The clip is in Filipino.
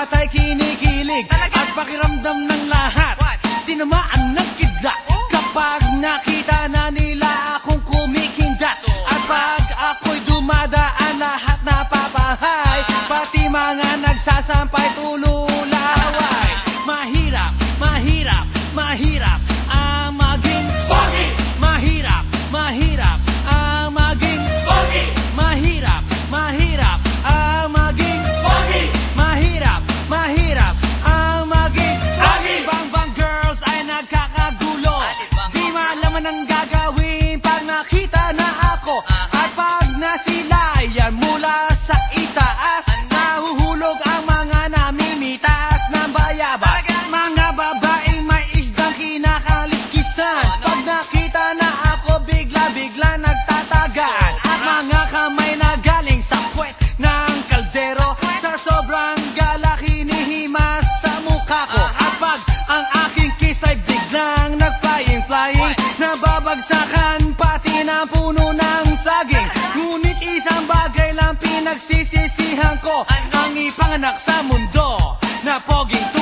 patay kinikilig at pakiramdam ng lahat tinamaan ng kidlat kapag nakita na nila akong kumikindat. At pag ako'y dumadaan lahat napapahay, pati mga nagsasampay tululaway. Mahirap, mahirap, mahirap ang maging pogi. Mahirap, mahirap ang maging pogi. Mahirap, mahirap ang maging pogi. Mahirap, mahirap ang maging pogi. Bang bang girls ay nagkakagulo, di malaman ang gagawin pag nakita na ako. At pag nasilayan mula sa itaas, nahuhulog ang mga namimitas ng bayabas. Mga babaeng may isdang kinakaliskisan, pag nakita na ako bigla-bigla nagtatagaan. At mga kamay na galing sa puwet ng kaldero, sa sobrang galak hinihimas sa mukha ko. At pag ang aking kiss ay biglang nag-flying, nababagsakan pati na puno ng saging. Ngunit isang bagay lang pinagsisisihan ko, ang ipanganak sa mundo na poging